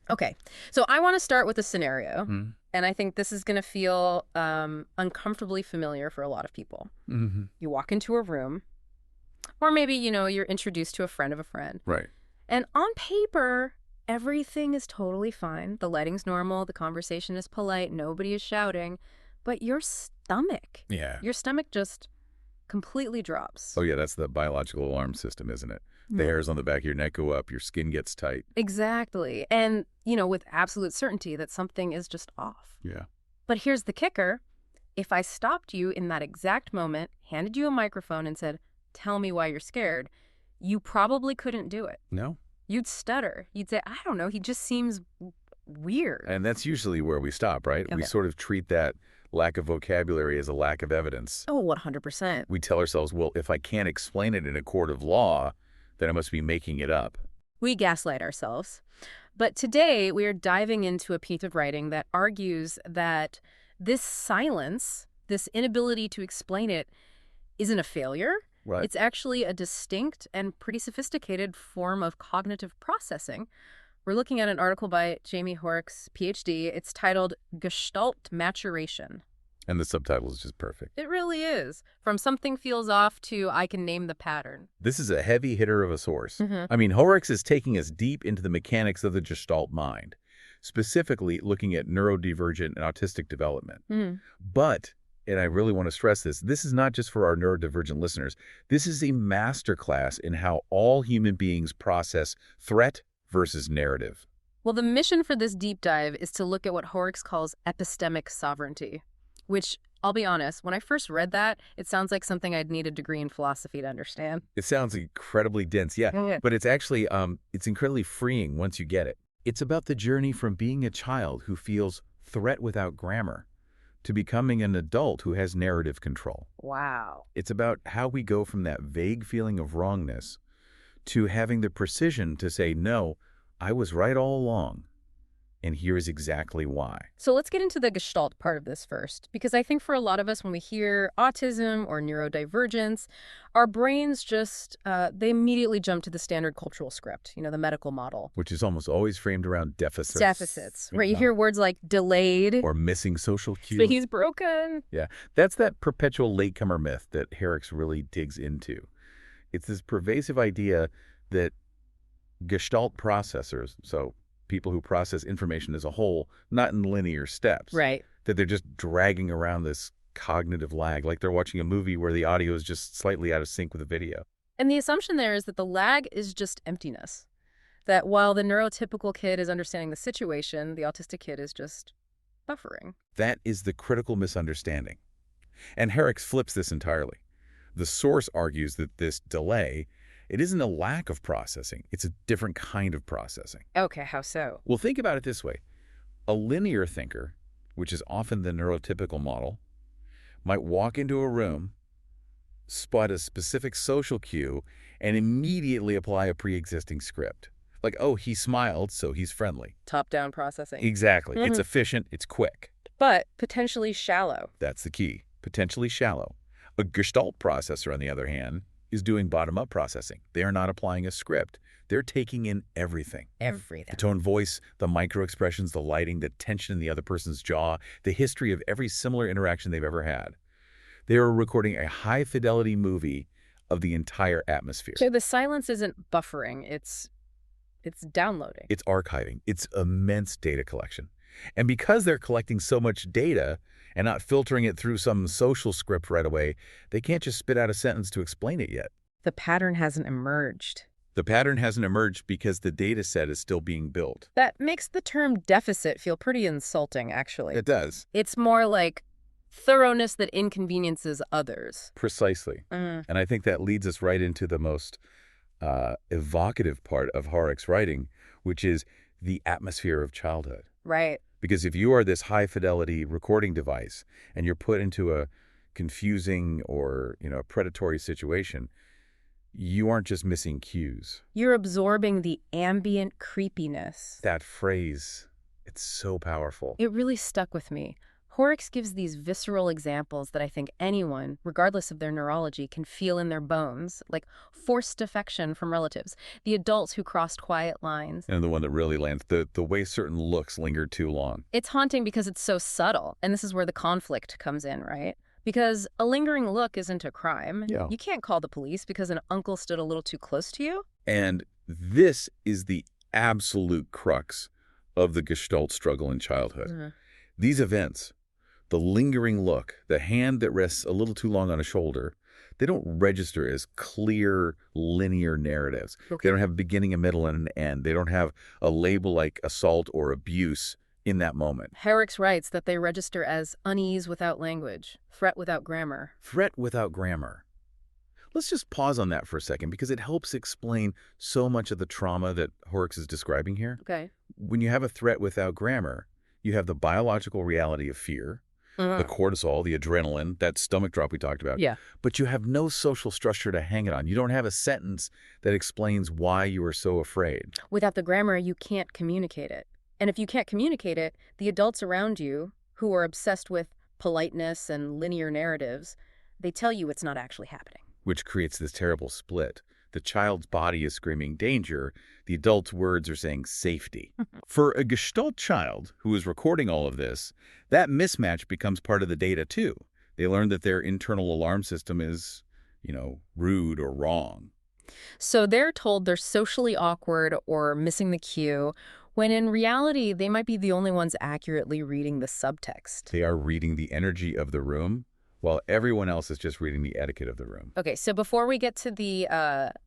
Okay, so I want to start with a scenario, Mm-hmm. and I think this is going to feel uncomfortably familiar for a lot of people. Mm-hmm. You walk into a room, or maybe, you're introduced to a friend of a friend, Right. and on paper, everything is totally fine. The lighting's normal, the conversation is polite, nobody is shouting, but Yeah. your stomach just completely Oh, drops. yeah, that's the biological alarm system, isn't it? The Hmm. hairs on the back of your neck go up, your skin gets tight. Exactly. And, with absolute certainty that something is just off. Yeah. But here's the kicker. If I stopped you in that exact moment, handed you a microphone and said, "Tell me why you're scared," you probably couldn't do it. No? You'd stutter. You'd say, "I don't know, he just seems weird." And that's usually where we stop, right? We Okay. sort of treat that lack of vocabulary as a lack of evidence. Oh, 100%. We tell ourselves, well, if I can't explain it in a court of law, then I must be making it up. We gaslight ourselves. But today, we are diving into a piece of writing that argues that this silence, this inability to explain it, isn't a failure. Right. It's actually a distinct and pretty sophisticated form of cognitive processing. We're looking at an article by Jaime Hoerricks, PhD. It's titled Gestalt Maturation. And the subtitle is just perfect. It really is. From something feels off to I can name the pattern. This is a heavy hitter of a source. Mm-hmm. I mean, Hoerricks is taking us deep into the mechanics of the Gestalt mind, specifically looking at neurodivergent and autistic development. Mm-hmm. But, and I really want to stress this is not just for our neurodivergent listeners. This is a masterclass in how all human beings process threat versus narrative. Well, the mission for this deep dive is to look at what Hoerricks calls epistemic sovereignty, which, I'll be honest, when I first read that, it sounds like something I'd need a degree in philosophy to understand. It sounds incredibly dense, yeah, Yeah. but it's actually it's incredibly freeing once you get it. It's about the journey from being a child who feels threat without grammar to becoming an adult who has narrative control. Wow. It's about how we go from that vague feeling of wrongness to having the precision to say, no, I was right all along, and here is exactly why. So let's get into the Gestalt part of this first, because I think for a lot of us, when we hear autism or neurodivergence, our brains just, they immediately jump to the standard cultural script, the medical model. Which is almost always framed around deficits. Deficits, right? You hear words like delayed, or missing social cues. but he's broken. Yeah, that's that perpetual latecomer myth that Hoerricks really digs into. It's this pervasive idea that Gestalt processors, so people who process information as a whole, not in linear steps, Right. that they're just dragging around this cognitive lag, like they're watching a movie where the audio is just slightly out of sync with the video. And the assumption there is that the lag is just emptiness. That while the neurotypical kid is understanding the situation, the autistic kid is just buffering. That is the critical misunderstanding. And Hoerricks flips this entirely. The source argues that this delay, it isn't a lack of processing, it's a different kind of processing. Okay, how so? Well, think about it this way. A linear thinker, which is often the neurotypical model, might walk into a room, spot a specific social cue, and immediately apply a pre-existing script. Like, oh, he smiled, so he's friendly. Top-down processing. Exactly. It's Mhm. efficient, it's quick. But potentially shallow. That's the key. Potentially shallow. A Gestalt processor, on the other hand, is doing bottom-up processing. They are not applying a script. They're taking in everything. Everything. The tone, voice, the micro-expressions, the lighting, the tension in the other person's jaw, the history of every similar interaction they've ever had. They are recording a high-fidelity movie of the entire atmosphere. So the silence isn't buffering, it's downloading. It's archiving. It's immense data collection. And because they're collecting so much data and not filtering it through some social script right away, they can't just spit out a sentence to explain it yet. The pattern hasn't emerged. The pattern hasn't emerged because the data set is still being built. That makes the term deficit feel pretty insulting, actually. It does. It's more like thoroughness that inconveniences others. Precisely. And I think that leads us right into the most evocative part of Hoerricks' writing, which is the atmosphere of childhood. Right. Because if you are this high-fidelity recording device and you're put into a confusing or, a predatory situation, you aren't just missing cues. You're absorbing the ambient creepiness. That phrase, it's so powerful. It really stuck with me. Hoerricks gives these visceral examples that I think anyone, regardless of their neurology, can feel in their bones, like forced affection from relatives, the adults who crossed quiet lines. And the one that really lands, the way certain looks linger too long. It's haunting because it's so subtle, and this is where the conflict comes in, right? Because a lingering look isn't a crime. Yeah. You can't call the police because an uncle stood a little too close to you. And this is the absolute crux of the Gestalt struggle in childhood. Mhm. These events, the lingering look, the hand that rests a little too long on a shoulder, they don't register as clear, linear narratives. Okay. They don't have a beginning, a middle, and an end. They don't have a label like assault or abuse in that moment. Hoerricks writes that they register as unease without language, threat without grammar. Threat without grammar. Let's just pause on that for a second because it helps explain so much of the trauma that Hoerricks is describing here. Okay. When you have a threat without grammar, you have the biological reality of fear, the cortisol, the adrenaline, that stomach drop we talked about. Yeah. But you have no social structure to hang it on. You don't have a sentence that explains why you are so afraid. Without the grammar, you can't communicate it. And if you can't communicate it, the adults around you, who are obsessed with politeness and linear narratives, they tell you it's not actually happening. Which creates this terrible split. The child's body is screaming danger. The adult's words are saying safety. For a Gestalt child who is recording all of this, that mismatch becomes part of the data too. They learn that their internal alarm system is, rude or wrong. So they're told they're socially awkward or missing the cue, when in reality, they might be the only ones accurately reading the subtext. They are reading the energy of the room, while everyone else is just reading the etiquette of the room. Okay, so before we get to the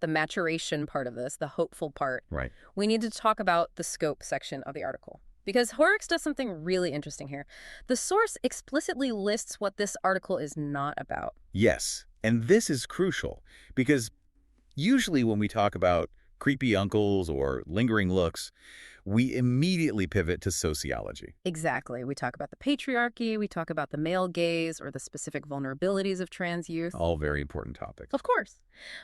maturation part of this, the hopeful part, Right. we need to talk about the scope section of the article. Because Hoerricks does something really interesting here. The source explicitly lists what this article is not about. Yes, and this is crucial because usually when we talk about creepy uncles or lingering looks, we immediately pivot to sociology. Exactly. We talk about the patriarchy, we talk about the male gaze, or the specific vulnerabilities of trans youth. All very important topics. Of course.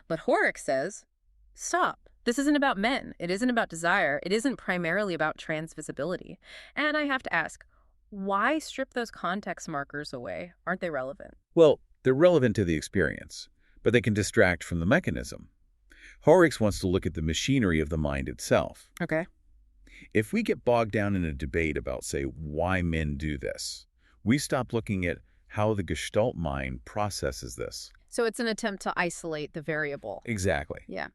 But Hoerricks says, stop. This isn't about men. It isn't about desire. It isn't primarily about trans visibility. And I have to ask, why strip those context markers away? Aren't they relevant? Well, they're relevant to the experience, but they can distract from the mechanism. Hoerricks wants to look at the machinery of the mind itself. Okay. If we get bogged down in a debate about, say, why men do this, we stop looking at how the Gestalt mind processes this. So it's an attempt to isolate the variable. Exactly. Yeah.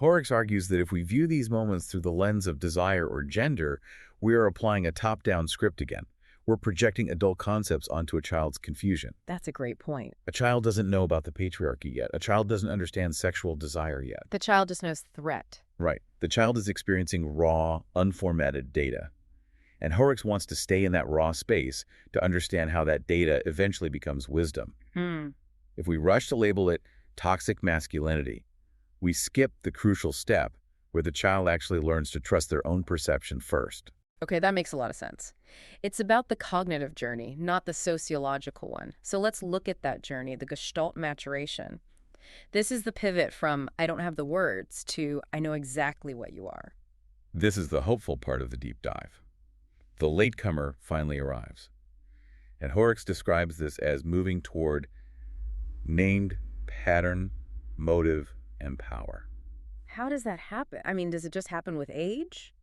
Hoerricks argues that if we view these moments through the lens of desire or gender, we are applying a top-down script again. We're projecting adult concepts onto a child's confusion. That's a great point. A child doesn't know about the patriarchy yet. A child doesn't understand sexual desire yet. The child just knows threat. Right. The child is experiencing raw, unformatted data. And Hoerricks wants to stay in that raw space to understand how that data eventually becomes wisdom. If we rush to label it toxic masculinity, we skip the crucial step where the child actually learns to trust their own perception first. Okay, that makes a lot of sense. It's about the cognitive journey, not the sociological one. So let's look at that journey, the Gestalt maturation. This is the pivot from I don't have the words to I know exactly what you are. This is the hopeful part of the deep dive. The latecomer finally arrives. And Hoerricks describes this as moving toward named pattern, motive, and power. How does that happen? I mean, does it just happen with age?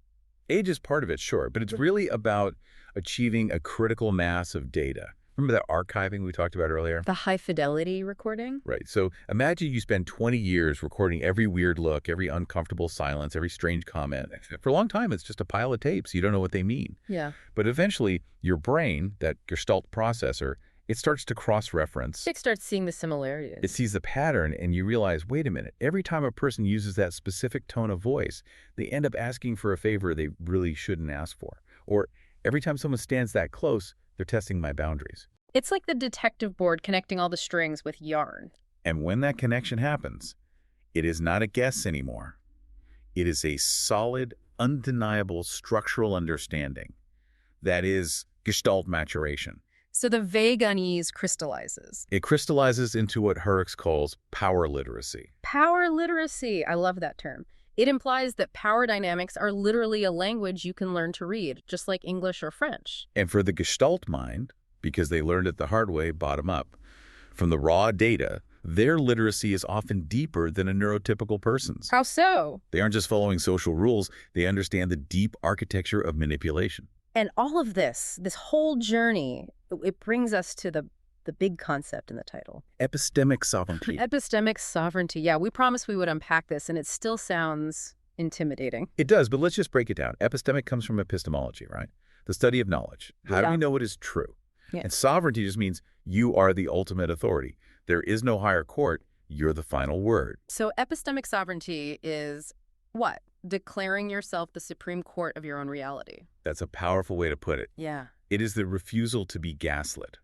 Age is part of it, sure, but it's really about achieving a critical mass of data. Remember that archiving we talked about earlier? The high fidelity recording? Right. So imagine you spend 20 years recording every weird look, every uncomfortable silence, every strange comment. For a long time, it's just a pile of tapes. You don't know what they mean. Yeah. But eventually, your brain, that Gestalt processor, it starts to cross-reference. It starts seeing the similarities. It sees the pattern, and you realize, wait a minute, every time a person uses that specific tone of voice, they end up asking for a favor they really shouldn't ask for. Or every time someone stands that close, they're testing my boundaries. It's like the detective board connecting all the strings with yarn. And when that connection happens, it is not a guess anymore. It is a solid, undeniable structural understanding. That is Gestalt maturation. So the vague unease crystallizes. It crystallizes into what Hoerricks calls power literacy. Power literacy. I love that term. It implies that power dynamics are literally a language you can learn to read, just like English or French. And for the Gestalt mind, because they learned it the hard way, bottom up. From the raw data, their literacy is often deeper than a neurotypical person's. How so? They aren't just following social rules, they understand the deep architecture of manipulation. And all of this whole journey, it brings us to the big concept in the title. Epistemic sovereignty. Epistemic sovereignty. Yeah, we promised we would unpack this, and it still sounds intimidating. It does, but let's just break it down. Epistemic comes from epistemology, right? The study of knowledge. How do we know what is true? Yeah. And sovereignty just means you are the ultimate authority. There is no higher court. You're the final word. So epistemic sovereignty is what? Declaring yourself the supreme court of your own reality. That's a powerful way to put it. Yeah. It is the refusal to be gaslit.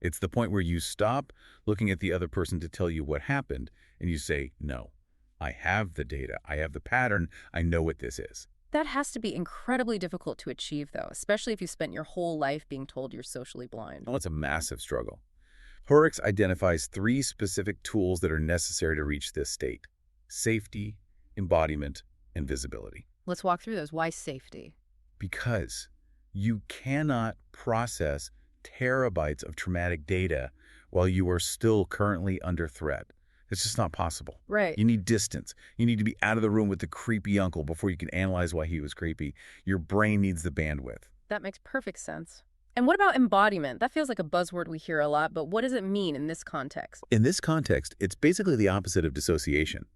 It's the point where you stop looking at the other person to tell you what happened, and you say, no, I have the data. I have the pattern. I know what this is. That has to be incredibly difficult to achieve, though, especially if you spent your whole life being told you're socially blind. Well, it's a massive struggle. Hoerricks identifies 3 specific tools that are necessary to reach this state: safety, embodiment, and visibility. Let's walk through those. Why safety? Because you cannot process terabytes of traumatic data while you are still currently under threat. It's just not possible. Right. You need distance. You need to be out of the room with the creepy uncle before you can analyze why he was creepy. Your brain needs the bandwidth. That makes perfect sense. And what about embodiment? That feels like a buzzword we hear a lot, but what does it mean in this context? In this context, it's basically the opposite of dissociation.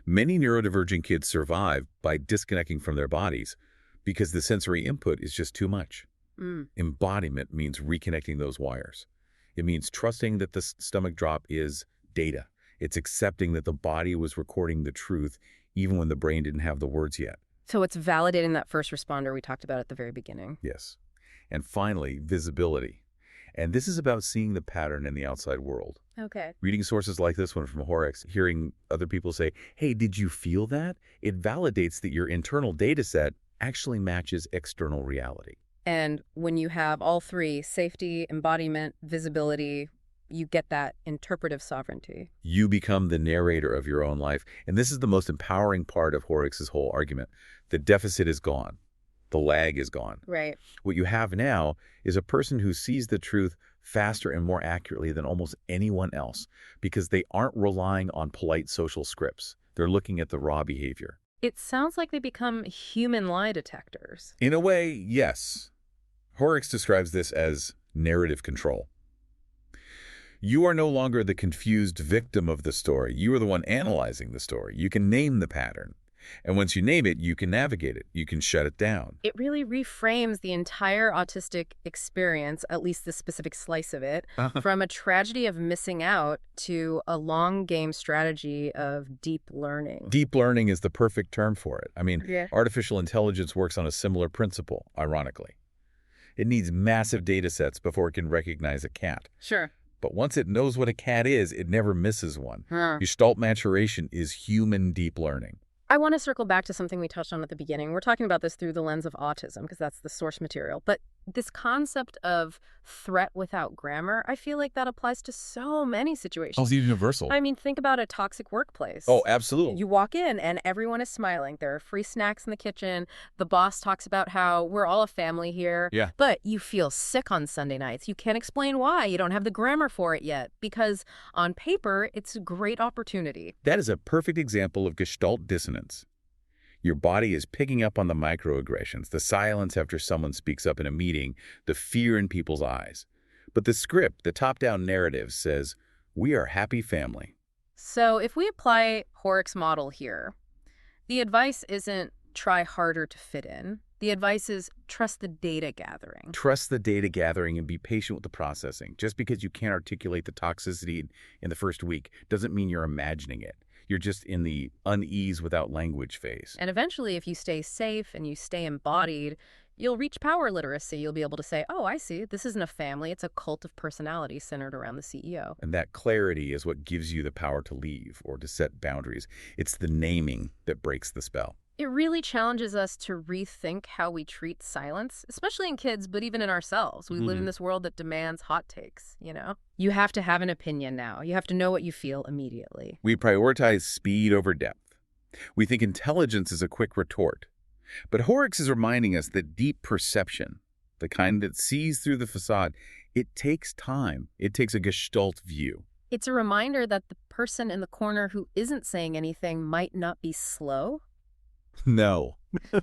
Many neurodivergent kids survive by disconnecting from their bodies because the sensory input is just too much. Embodiment means reconnecting those wires. It means trusting that the stomach drop is data. It's accepting that the body was recording the truth even when the brain didn't have the words yet. So it's validating that first responder we talked about at the very beginning. Yes. And finally, visibility. And this is about seeing the pattern in the outside world. Okay. Reading sources like this one from Hoerricks, hearing other people say, hey, did you feel that? It validates that your internal data set actually matches external reality. And when you have all 3, safety, embodiment, visibility, you get that interpretive sovereignty. You become the narrator of your own life. And this is the most empowering part of Hoerricks' whole argument. The deficit is gone. The lag is gone. Right. What you have now is a person who sees the truth faster and more accurately than almost anyone else because they aren't relying on polite social scripts. They're looking at the raw behavior. It sounds like they become human lie detectors. In a way, yes. Hoerricks describes this as narrative control. You are no longer the confused victim of the story. You are the one analyzing the story. You can name the pattern. And once you name it, you can navigate it. You can shut it down. It really reframes the entire autistic experience, at least the specific slice of it, from a tragedy of missing out to a long game strategy of deep learning. Deep learning is the perfect term for it. I mean, Yeah. Artificial intelligence works on a similar principle, ironically. It needs massive data sets before it can recognize a cat. Sure. But once it knows what a cat is, it never misses one. Huh. Gestalt maturation is human deep learning. I want to circle back to something we touched on at the beginning. We're talking about this through the lens of autism because that's the source material. But this concept of threat without grammar, I feel like that applies to so many situations. it's universal. I mean, think about a toxic workplace. Oh, absolutely. You walk in and everyone is smiling. There are free snacks in the kitchen. The boss talks about how we're all a family here. Yeah. But you feel sick on Sunday nights. You can't explain why. You don't have the grammar for it yet because on paper, it's a great opportunity. That is a perfect example of Gestalt dissonance. Your body is picking up on the microaggressions, the silence after someone speaks up in a meeting, the fear in people's eyes. But the script, the top-down narrative says, we are happy family. So if we apply Hoerricks' model here, the advice isn't try harder to fit in. The advice is trust the data gathering. Trust the data gathering and be patient with the processing. Just because you can't articulate the toxicity in the first week doesn't mean you're imagining it. You're just in the unease without language phase. And eventually, if you stay safe and you stay embodied, you'll reach power literacy. You'll be able to say, oh, I see, this isn't a family. It's a cult of personality centered around the CEO. And that clarity is what gives you the power to leave or to set boundaries. It's the naming that breaks the spell. It really challenges us to rethink how we treat silence, especially in kids, but even in ourselves. We live in this world that demands hot takes, you know? You have to have an opinion now. You have to know what you feel immediately. We prioritize speed over depth. We think intelligence is a quick retort. But Hoerricks is reminding us that deep perception, the kind that sees through the facade, It takes time. It takes a Gestalt view. It's a reminder that the person in the corner who isn't saying anything might not be slow. No.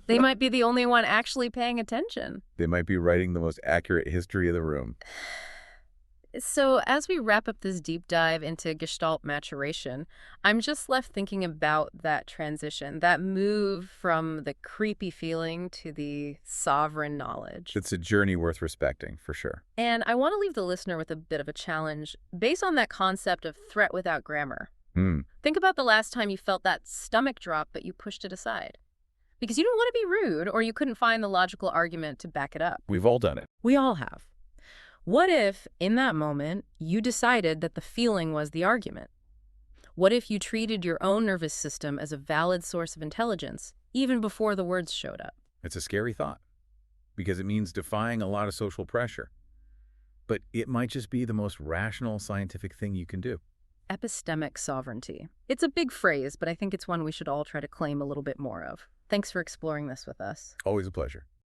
They might be the only one actually paying attention. They might be writing the most accurate history of the room. So, as we wrap up this deep dive into Gestalt maturation, I'm just left thinking about that transition, that move from the creepy feeling to the sovereign knowledge. It's a journey worth respecting, for sure. And I want to leave the listener with a bit of a challenge based on that concept of threat without grammar. Hmm. Think about the last time you felt that stomach drop, but you pushed it aside. Because you didn't want to be rude, or you couldn't find the logical argument to back it up. We've all done it. We all have. What if, in that moment, you decided that the feeling was the argument? What if you treated your own nervous system as a valid source of intelligence, even before the words showed up? It's a scary thought, because it means defying a lot of social pressure. But it might just be the most rational scientific thing you can do. Epistemic sovereignty. It's a big phrase, but I think it's one we should all try to claim a little bit more of. Thanks for exploring this with us. Always a pleasure.